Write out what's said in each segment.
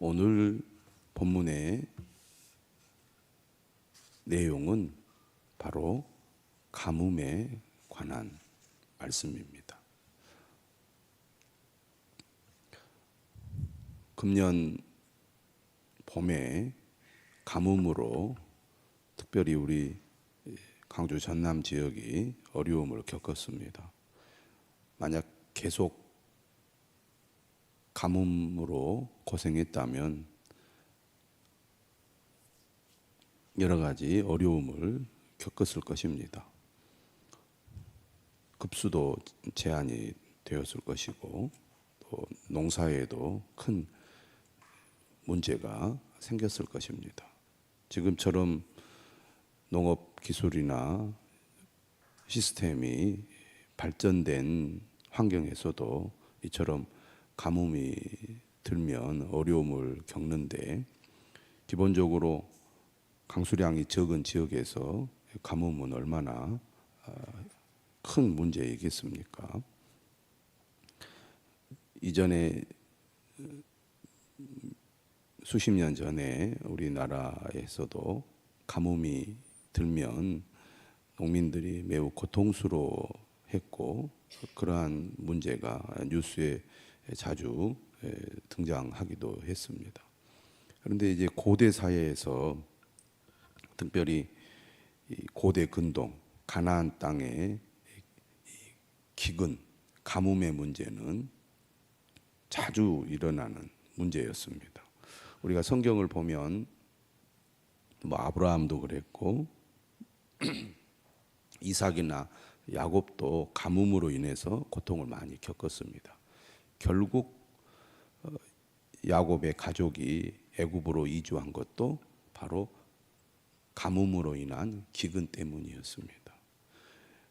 오늘 본문의 내용은 바로 가뭄에 관한 말씀입니다. 금년 봄에 가뭄으로 특별히 우리 강주 전남 지역이 어려움을 겪었습니다. 만약 계속 가뭄으로 고생했다면 여러 가지 어려움을 겪었을 것입니다. 급수도 제한이 되었을 것이고 또 농사에도 큰 문제가 생겼을 것입니다. 지금처럼 농업 기술이나 시스템이 발전된 환경에서도 이처럼 가뭄이 들면 어려움을 겪는데, 기본적으로 강수량이 적은 지역에서 가뭄은 얼마나 큰 문제이겠습니까? 이전에 수십 년 전에 우리나라에서도 가뭄이 들면 농민들이 매우 고통스러워했고, 그러한 문제가 뉴스에 자주 등장하기도 했습니다. 그런데 이제 고대 사회에서, 특별히 고대 근동 가나안 땅의 기근, 가뭄의 문제는 자주 일어나는 문제였습니다. 우리가 성경을 보면 아브라함도 그랬고 이삭이나 야곱도 가뭄으로 인해서 고통을 많이 겪었습니다. 결국 야곱의 가족이 애굽으로 이주한 것도 바로 가뭄으로 인한 기근 때문이었습니다.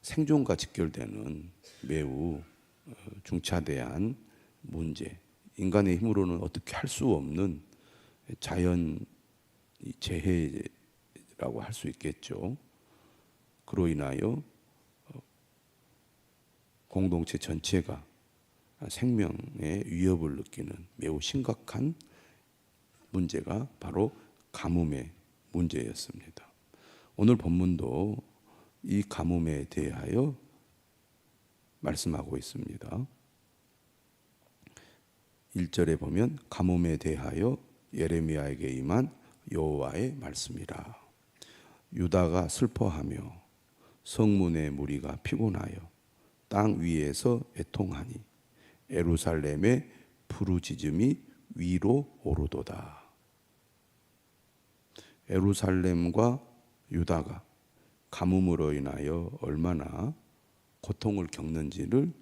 생존과 직결되는 매우 중차대한 문제, 인간의 힘으로는 어떻게 할 수 없는 자연 재해라고 할 수 있겠죠. 그로 인하여 공동체 전체가 생명의 위협을 느끼는 매우 심각한 문제가 바로 가뭄의 문제였습니다. 오늘 본문도 이 가뭄에 대하여 말씀하고 있습니다. 1절에 보면 가뭄에 대하여 예레미야에게 임한 여호와의 말씀이라. 유다가 슬퍼하며 성문의 무리가 피곤하여 땅 위에서 애통하니 예루살렘의 부르짖음이 위로 오르도다. 예루살렘과 유다가 가뭄으로 인하여 얼마나 고통을 겪는지를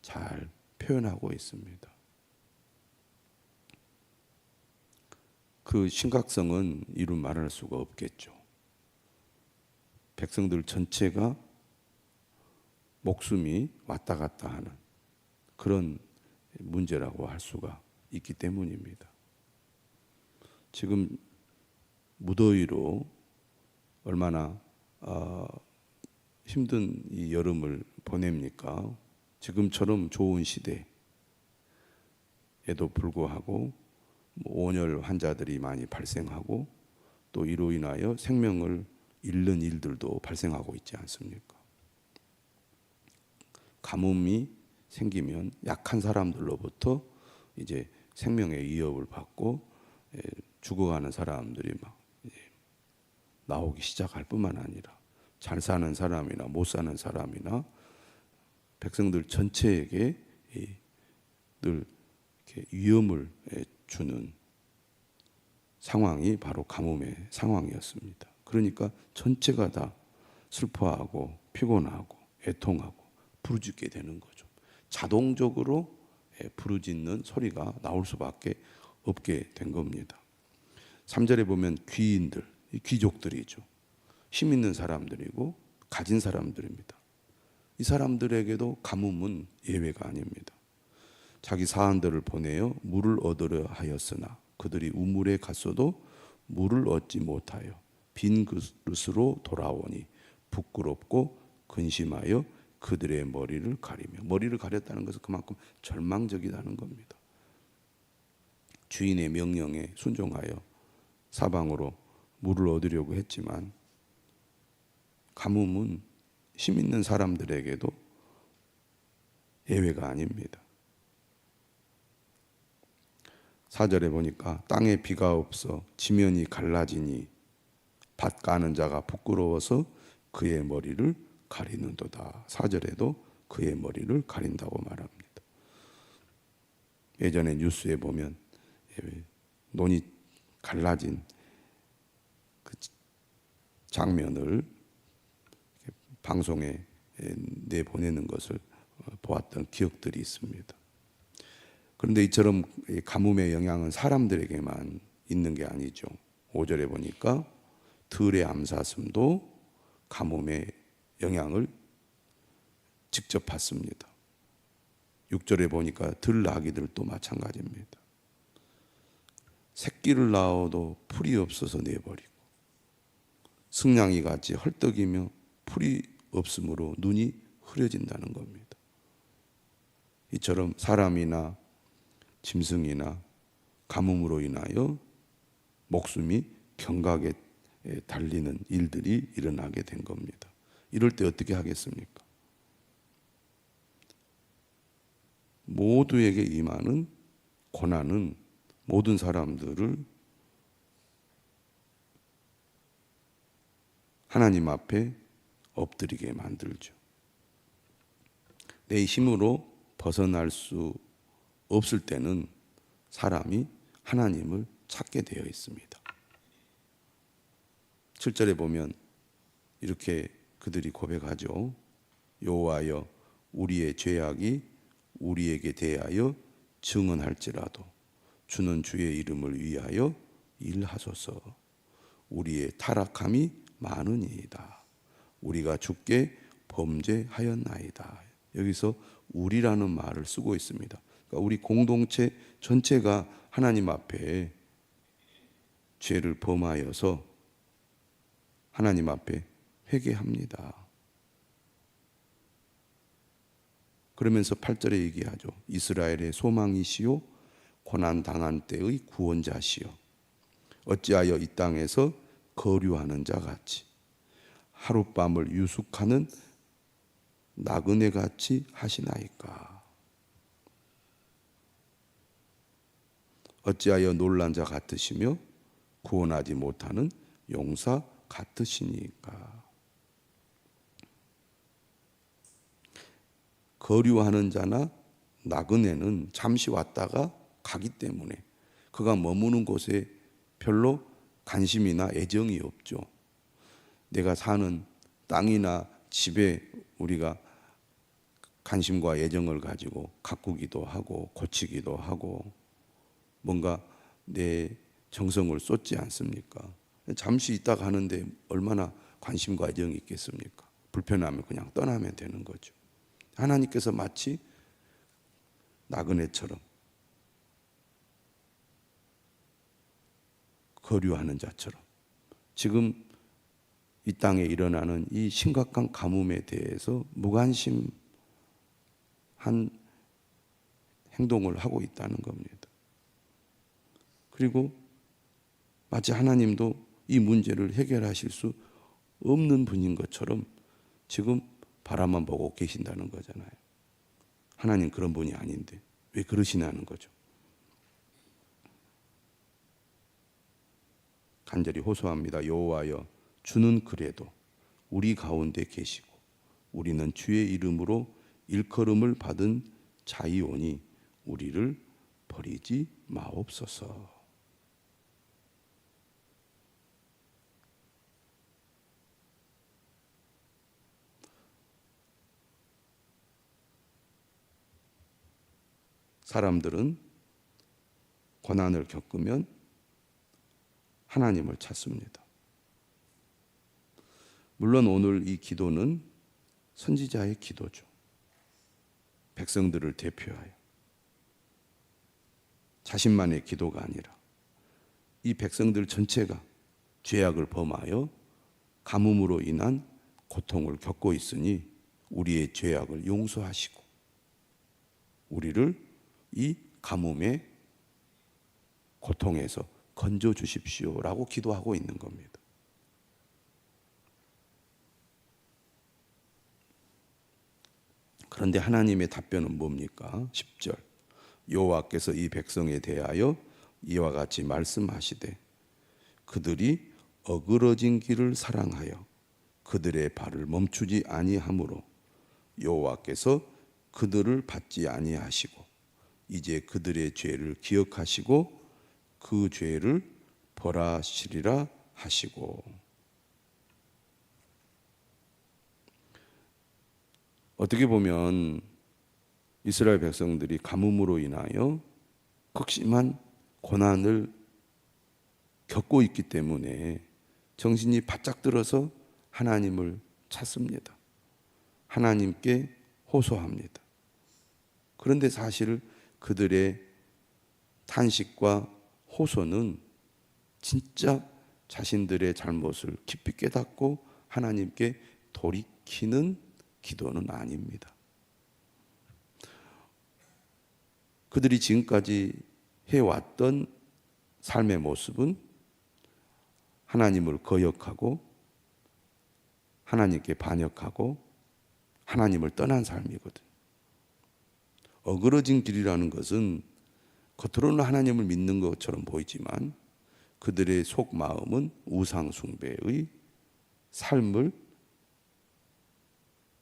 잘 표현하고 있습니다. 그 심각성은 이루 말할 수가 없겠죠. 백성들 전체가 목숨이 왔다 갔다 하는 그런 문제라고 할 수가 있기 때문입니다. 지금 무더위로 얼마나 힘든 이 여름을 보냅니까? 지금처럼 좋은 시대에도 불구하고 온열 환자들이 많이 발생하고 또 이로 인하여 생명을 잃는 일들도 발생하고 있지 않습니까? 가뭄이 생기면 약한 사람들로부터 이제 생명의 위협을 받고 죽어가는 사람들이 막 나오기 시작할 뿐만 아니라 잘 사는 사람이나 못 사는 사람이나 백성들 전체에게 늘 이렇게 위험을 주는 상황이 바로 가뭄의 상황이었습니다. 그러니까 전체가 다 슬퍼하고 피곤하고 애통하고 부르짖게 되는 거죠. 자동적으로 부르짖는 소리가 나올 수밖에 없게 된 겁니다. 3절에 보면 귀인들, 귀족들이죠. 힘 있는 사람들이고 가진 사람들입니다. 이 사람들에게도 가뭄은 예외가 아닙니다. 자기 사환들을 보내어 물을 얻으려 하였으나 그들이 우물에 갔어도 물을 얻지 못하여 빈 그릇으로 돌아오니 부끄럽고 근심하여 그들의 머리를 가리며, 머리를 가렸다는 것은 그만큼 절망적이라는 겁니다. 주인의 명령에 순종하여 사방으로 물을 얻으려고 했지만 가뭄은 힘 있는 사람들에게도 예외가 아닙니다. 4절에 보니까 땅에 비가 없어 지면이 갈라지니 밭 가는 자가 부끄러워서 그의 머리를 가리는도다. 4절에도 그의 머리를 가린다고 말합니다. 예전에 뉴스에 보면 논이 갈라진 그 장면을 방송에 내보내는 것을 보았던 기억들이 있습니다. 그런데 이처럼 가뭄의 영향은 사람들에게만 있는 게 아니죠. 5절에 보니까 들의 암사슴도 가뭄의 영향을 직접 받습니다. 6절에 보니까 들나귀들도 마찬가지입니다. 새끼를 낳아도 풀이 없어서 내버리고 승냥이 같이 헐떡이며 풀이 없으므로 눈이 흐려진다는 겁니다. 이처럼 사람이나 짐승이나 가뭄으로 인하여 목숨이 경각에 달리는 일들이 일어나게 된 겁니다. 이럴 때 어떻게 하겠습니까? 모두에게 임하는 고난은 모든 사람들을 하나님 앞에 엎드리게 만들죠. 내 힘으로 벗어날 수 없을 때는 사람이 하나님을 찾게 되어 있습니다. 7절에 보면 이렇게 그들이 고백하죠. 여호와여, 우리의 죄악이 우리에게 대하여 증언할지라도 주는 주의 이름을 위하여 일하소서. 우리의 타락함이 많으니이다. 우리가 주께 범죄하였나이다. 여기서 우리라는 말을 쓰고 있습니다. 그러니까 우리 공동체 전체가 하나님 앞에 죄를 범하여서 하나님 앞에 회개합니다. 그러면서 8절에 얘기하죠. 이스라엘의 소망이시요 고난 당한 때의 구원자시요 어찌하여 이 땅에서 거류하는 자 같이 하룻밤을 유숙하는 나그네 같이 하시나이까. 어찌하여 놀란 자 같으시며 구원하지 못하는 용사 같으시니까. 거류하는 자나 나그네는 잠시 왔다가 가기 때문에 그가 머무는 곳에 별로 관심이나 애정이 없죠. 내가 사는 땅이나 집에 우리가 관심과 애정을 가지고 가꾸기도 하고 고치기도 하고 뭔가 내 정성을 쏟지 않습니까? 잠시 있다 가는데 얼마나 관심과 애정이 있겠습니까? 불편하면 그냥 떠나면 되는 거죠. 하나님께서 마치 나그네처럼 거류하는 자처럼 지금 이 땅에 일어나는 이 심각한 가뭄에 대해서 무관심한 행동을 하고 있다는 겁니다. 그리고 마치 하나님도 이 문제를 해결하실 수 없는 분인 것처럼 지금 바라만 보고 계신다는 거잖아요. 하나님 그런 분이 아닌데 왜 그러시냐는 거죠. 간절히 호소합니다. 여호와여, 주는 그래도 우리 가운데 계시고 우리는 주의 이름으로 일컬음을 받은 자이오니 우리를 버리지 마옵소서. 사람들은 고난을 겪으면 하나님을 찾습니다. 물론 오늘 이 기도는 선지자의 기도죠. 백성들을 대표하여 자신만의 기도가 아니라 이 백성들 전체가 죄악을 범하여 가뭄으로 인한 고통을 겪고 있으니 우리의 죄악을 용서하시고 우리를 이 가뭄에 고통에서 건져 주십시오라고 기도하고 있는 겁니다. 그런데 하나님의 답변은 뭡니까? 10절. 여호와께서 이 백성에 대하여 이와 같이 말씀하시되 그들이 어그러진 길을 사랑하여 그들의 발을 멈추지 아니하므로 여호와께서 그들을 받지 아니하시고 이제 그들의 죄를 기억하시고 그 죄를 벌하시리라 하시고. 어떻게 보면 이스라엘 백성들이 가뭄으로 인하여 극심한 고난을 겪고 있기 때문에 정신이 바짝 들어서 하나님을 찾습니다. 하나님께 호소합니다. 그런데 사실 그들의 탄식과 호소는 진짜 자신들의 잘못을 깊이 깨닫고 하나님께 돌이키는 기도는 아닙니다. 그들이 지금까지 해왔던 삶의 모습은 하나님을 거역하고 하나님께 반역하고 하나님을 떠난 삶이거든요. 어그러진 길이라는 것은 겉으로는 하나님을 믿는 것처럼 보이지만 그들의 속마음은 우상 숭배의 삶을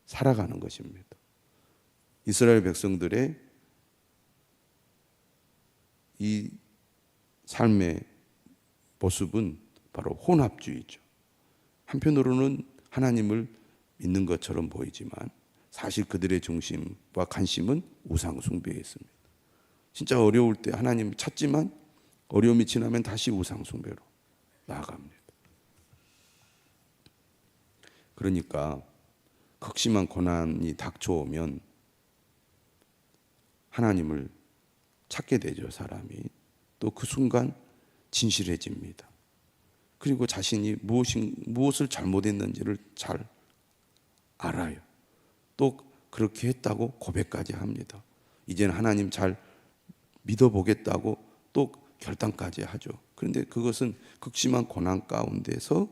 살아가는 것입니다. 이스라엘 백성들의 이 삶의 모습은 바로 혼합주의죠. 한편으로는 하나님을 믿는 것처럼 보이지만 사실 그들의 중심과 관심은 우상 숭배에 있습니다. 진짜 어려울 때 하나님을 찾지만 어려움이 지나면 다시 우상 숭배로 나아갑니다. 그러니까 극심한 고난이 닥쳐오면 하나님을 찾게 되죠, 사람이. 또 그 순간 진실해집니다. 그리고 자신이 무엇을 잘못했는지를 잘 알아요. 또 그렇게 했다고 고백까지 합니다. 이제는 하나님 잘 믿어보겠다고 또 결단까지 하죠. 그런데 그것은 극심한 고난 가운데서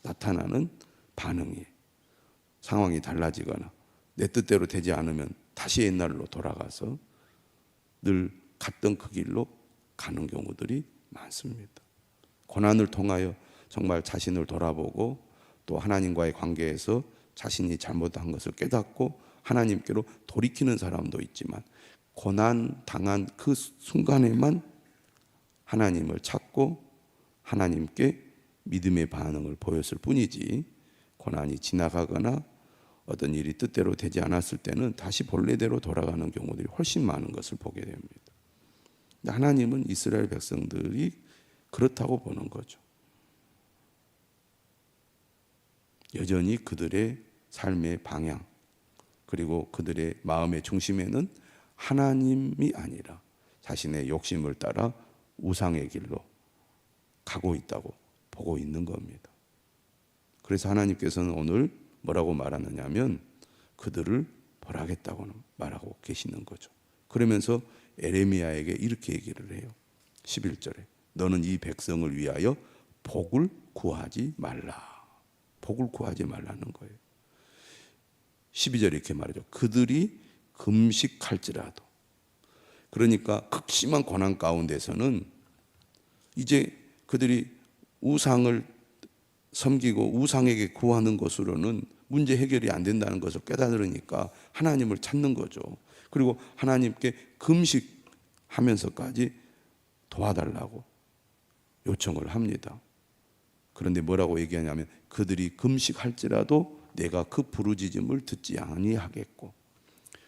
나타나는 반응이에요. 상황이 달라지거나 내 뜻대로 되지 않으면 다시 옛날로 돌아가서 늘 갔던 그 길로 가는 경우들이 많습니다. 고난을 통하여 정말 자신을 돌아보고 또 하나님과의 관계에서 자신이 잘못한 것을 깨닫고 하나님께로 돌이키는 사람도 있지만 고난 당한 그 순간에만 하나님을 찾고 하나님께 믿음의 반응을 보였을 뿐이지 고난이 지나가거나 어떤 일이 뜻대로 되지 않았을 때는 다시 본래대로 돌아가는 경우들이 훨씬 많은 것을 보게 됩니다. 하나님은 이스라엘 백성들이 그렇다고 보는 거죠. 여전히 그들의 삶의 방향 그리고 그들의 마음의 중심에는 하나님이 아니라 자신의 욕심을 따라 우상의 길로 가고 있다고 보고 있는 겁니다. 그래서 하나님께서는 오늘 뭐라고 말하느냐 하면 그들을 벌하겠다고 말하고 계시는 거죠. 그러면서 에레미야에게 이렇게 얘기를 해요. 11절에 너는 이 백성을 위하여 복을 구하지 말라. 복을 구하지 말라는 거예요. 12절에 이렇게 말하죠. 그들이 금식할지라도. 그러니까 극심한 고난 가운데서는 이제 그들이 우상을 섬기고 우상에게 구하는 것으로는 문제 해결이 안 된다는 것을 깨달으니까 하나님을 찾는 거죠. 그리고 하나님께 금식하면서까지 도와달라고 요청을 합니다. 그런데 뭐라고 얘기하냐면 그들이 금식할지라도 내가 그 부르짖음을 듣지 아니하겠고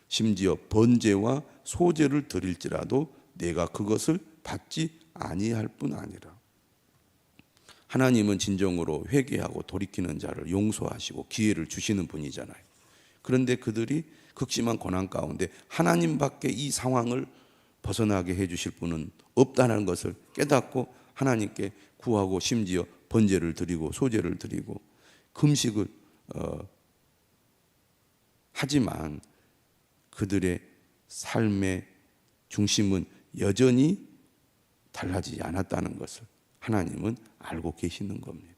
심지어 번제와 소제를 드릴지라도 내가 그것을 받지 아니할 뿐 아니라. 하나님은 진정으로 회개하고 돌이키는 자를 용서하시고 기회를 주시는 분이잖아요. 그런데 그들이 극심한 고난 가운데 하나님밖에 이 상황을 벗어나게 해주실 분은 없다는 것을 깨닫고 하나님께 구하고 심지어 번제를 드리고 소제를 드리고 금식을 하지만 그들의 삶의 중심은 여전히 달라지지 않았다는 것을 하나님은 알고 계시는 겁니다.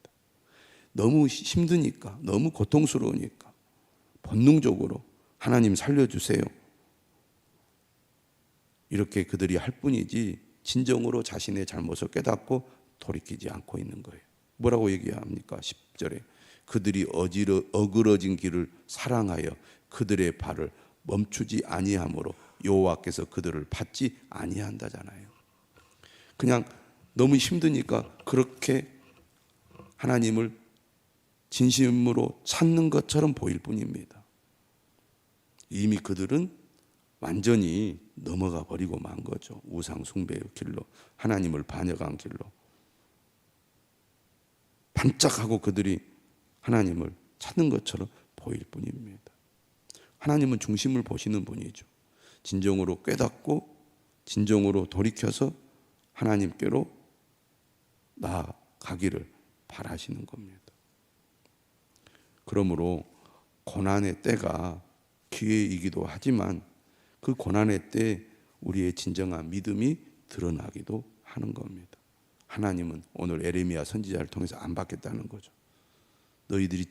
너무 힘드니까, 너무 고통스러우니까 본능적으로 하나님 살려주세요, 이렇게 그들이 할 뿐이지 진정으로 자신의 잘못을 깨닫고 돌이키지 않고 있는 거예요. 뭐라고 얘기합니까? 10절에 그들이 어그러진 길을 사랑하여 그들의 발을 멈추지 아니하므로 여호와께서 그들을 받지 아니한다잖아요. 그냥 너무 힘드니까 그렇게 하나님을 진심으로 찾는 것처럼 보일 뿐입니다. 이미 그들은 완전히 넘어가 버리고 만 거죠. 우상 숭배의 길로, 하나님을 반역한 길로. 반짝하고 그들이 하나님을 찾는 것처럼 보일 뿐입니다. 하나님은 중심을 보시는 분이죠. 진정으로 깨닫고 진정으로 돌이켜서 하나님께로 나아가기를 바라시는 겁니다. 그러므로 고난의 때가 기회이기도 하지만 그 고난의 때 우리의 진정한 믿음이 드러나기도 하는 겁니다. 하나님은 오늘 에레미야 선지자를 통해서 안 받겠다는 거죠. 너희들이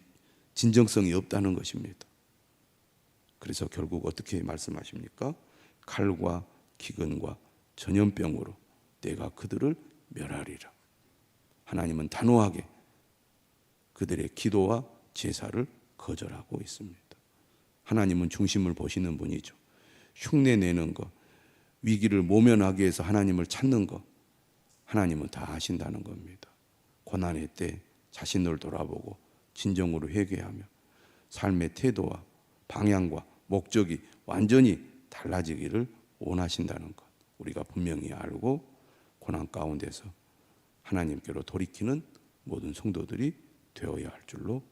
진정성이 없다는 것입니다. 그래서 결국 어떻게 말씀하십니까? 칼과 기근과 전염병으로 내가 그들을 멸하리라. 하나님은 단호하게 그들의 기도와 제사를 거절하고 있습니다. 하나님은 중심을 보시는 분이죠. 흉내내는 것, 위기를 모면하기 위해서 하나님을 찾는 것, 하나님은 다 아신다는 겁니다. 고난의 때 자신을 돌아보고 진정으로 회개하며 삶의 태도와 방향과 목적이 완전히 달라지기를 원하신다는 것, 우리가 분명히 알고 고난 가운데서 하나님께로 돌이키는 모든 성도들이 되어야 할 줄로